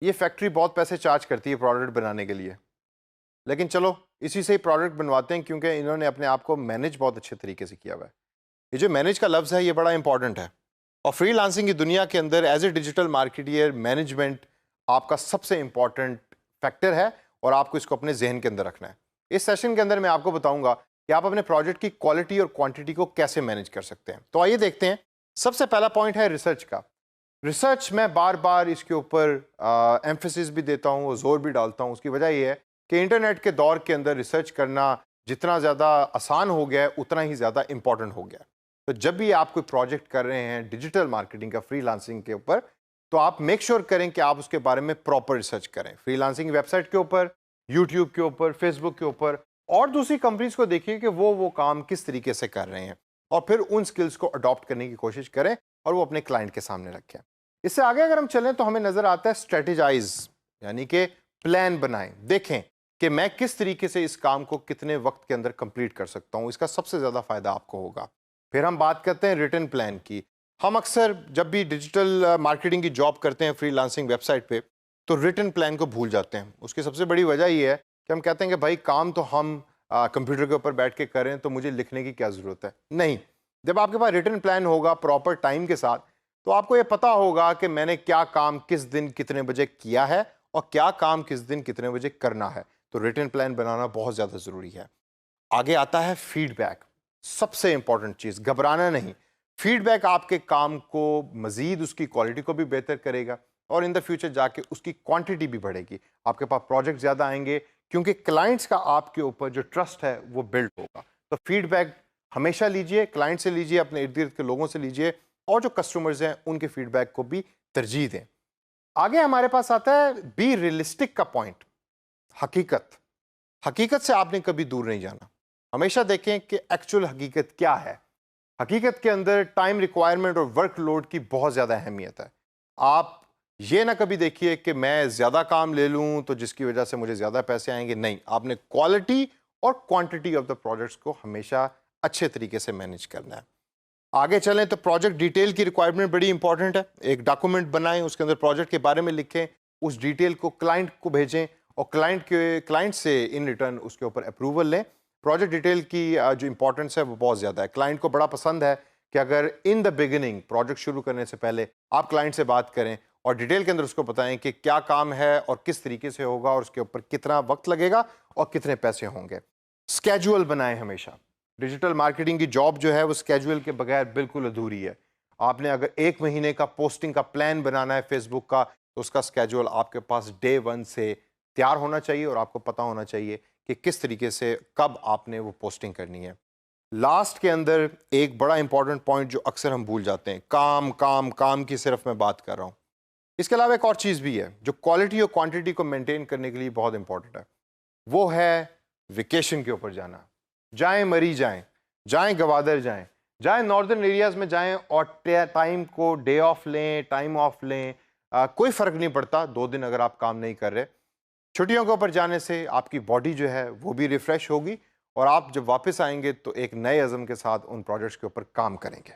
ये फैक्ट्री बहुत पैसे चार्ज करती है प्रोडक्ट बनाने के लिए, लेकिन चलो इसी से ही प्रोडक्ट बनवाते हैं क्योंकि इन्होंने अपने आप को मैनेज बहुत अच्छे तरीके से किया हुआ है। ये जो मैनेज का लफ्ज़ है ये बड़ा इंपॉर्टेंट है, और फ्रीलांसिंग की दुनिया के अंदर as a digital marketer management आपका सबसे इंपॉर्टेंट फैक्टर है, और आपको इसको अपने जहन के अंदर रखना है। इस सेशन के अंदर मैं आपको बताऊंगा कि आप अपने प्रोजेक्ट की क्वालिटी और क्वांटिटी को कैसे मैनेज कर सकते हैं। तो आइए देखते हैं। सबसे पहला पॉइंट है रिसर्च का। रिसर्च मैं बार बार इसके ऊपर एम्फेसिस भी देता हूँ, जोर भी डालता हूँ। उसकी वजह यह है कि इंटरनेट के दौर के अंदर रिसर्च करना जितना ज़्यादा आसान हो गया है उतना ही ज़्यादा इंपॉर्टेंट हो गया है। तो जब भी आप कोई प्रोजेक्ट कर रहे हैं डिजिटल मार्केटिंग का फ्रीलांसिंग के ऊपर, तो आप मेक श्योर करें कि आप उसके बारे में प्रॉपर रिसर्च करें। फ्रीलांसिंग वेबसाइट के ऊपर, यूट्यूब के ऊपर, फेसबुक के ऊपर, और दूसरी कंपनीज को देखिए कि वो काम किस तरीके से कर रहे हैं, और फिर उन स्किल्स को अडॉप्ट करने की कोशिश करें और वो अपने क्लाइंट के सामने रखें। इससे आगे अगर हम चलें तो हमें नजर आता है स्ट्रेटेजाइज, यानी कि प्लान बनाएं। देखें कि मैं किस तरीके से इस काम को कितने वक्त के अंदर कंप्लीट कर सकता हूं, इसका सबसे ज्यादा फायदा आपको होगा। फिर हम बात करते हैं रिटन प्लान की। हम अक्सर जब भी डिजिटल मार्केटिंग की जॉब करते हैं फ्रीलांसिंग वेबसाइट पे, तो रिटन प्लान को भूल जाते हैं। उसकी सबसे बड़ी वजह यह है कि हम कहते हैं कि भाई काम तो हम कंप्यूटर के ऊपर बैठ के करें, तो मुझे लिखने की क्या ज़रूरत है। नहीं, जब आपके पास रिटन प्लान होगा प्रॉपर टाइम के साथ, तो आपको ये पता होगा कि मैंने क्या काम किस दिन कितने बजे किया है और क्या काम किस दिन कितने बजे करना है। तो रिटन प्लान बनाना बहुत ज़्यादा ज़रूरी है। आगे आता है फीडबैक। सबसे इंपॉर्टेंट चीज़, घबराना नहीं। फीडबैक आपके काम को मज़ीद उसकी क्वालिटी को भी बेहतर करेगा, और इन द फ्यूचर जाके उसकी क्वांटिटी भी बढ़ेगी। आपके पास प्रोजेक्ट ज़्यादा आएंगे क्योंकि क्लाइंट्स का आपके ऊपर जो ट्रस्ट है वो बिल्ड होगा। तो फीडबैक हमेशा लीजिए, क्लाइंट से लीजिए, अपने इर्द गिर्द के लोगों से लीजिए, और जो कस्टमर्स हैं उनके फीडबैक को भी तरजीह दें। आगे हमारे पास आता है बी रियलिस्टिक का पॉइंट। हकीकत। हकीकत से आपने कभी दूर नहीं जाना। हमेशा देखें कि एक्चुअल हकीकत क्या है। हकीकत के अंदर टाइम रिक्वायरमेंट और वर्कलोड की बहुत ज़्यादा अहमियत है। आप ये ना कभी देखिए कि मैं ज़्यादा काम ले लूँ तो जिसकी वजह से मुझे ज़्यादा पैसे आएंगे। नहीं, आपने क्वालिटी और क्वांटिटी ऑफ द प्रोजेक्ट्स को हमेशा अच्छे तरीके से मैनेज करना है। आगे चलें तो प्रोजेक्ट डिटेल की रिक्वायरमेंट बड़ी इंपॉर्टेंट है। एक डॉक्यूमेंट बनाएं, उसके अंदर प्रोजेक्ट के बारे में लिखें, उस डिटेल को क्लाइंट को भेजें, और क्लाइंट से इन रिटर्न उसके ऊपर अप्रूवल लें। प्रोजेक्ट डिटेल की जो इंपॉर्टेंस है वो बहुत ज़्यादा है। क्लाइंट को बड़ा पसंद है कि अगर इन द बिगिनिंग प्रोजेक्ट शुरू करने से पहले आप क्लाइंट से बात करें और डिटेल के अंदर उसको बताएं कि क्या काम है और किस तरीके से होगा और उसके ऊपर कितना वक्त लगेगा और कितने पैसे होंगे। स्केड्यूल बनाएं हमेशा। डिजिटल मार्केटिंग की जॉब जो है वो स्केड्यूल के बगैर बिल्कुल अधूरी है। आपने अगर 1 महीने का पोस्टिंग का प्लान बनाना है फेसबुक का, तो उसका स्केड्यूल आपके पास डे 1 से तैयार होना चाहिए, और आपको पता होना चाहिए कि किस तरीके से कब आपने वो पोस्टिंग करनी है। लास्ट के अंदर एक बड़ा इंपॉर्टेंट पॉइंट जो अक्सर हम भूल जाते हैं, काम काम काम की सिर्फ मैं बात कर रहा हूँ। इसके अलावा एक और चीज़ भी है जो क्वालिटी और क्वांटिटी को मेंटेन करने के लिए बहुत इंपॉर्टेंट है। वो है वेकेशन के ऊपर जाना। जाएं मरी जाएं, जाएं गवादर जाएं, जाएं नॉर्दर्न एरियाज में जाएं, और टाइम को डे ऑफ लें, टाइम ऑफ लें। कोई फ़र्क नहीं पड़ता 2 दिन अगर आप काम नहीं कर रहे। छुट्टियों के ऊपर जाने से आपकी बॉडी जो है वो भी रिफ़्रेश होगी, और आप जब वापस आएंगे तो एक नए अज़म के साथ उन प्रोजेक्ट्स के ऊपर काम करेंगे।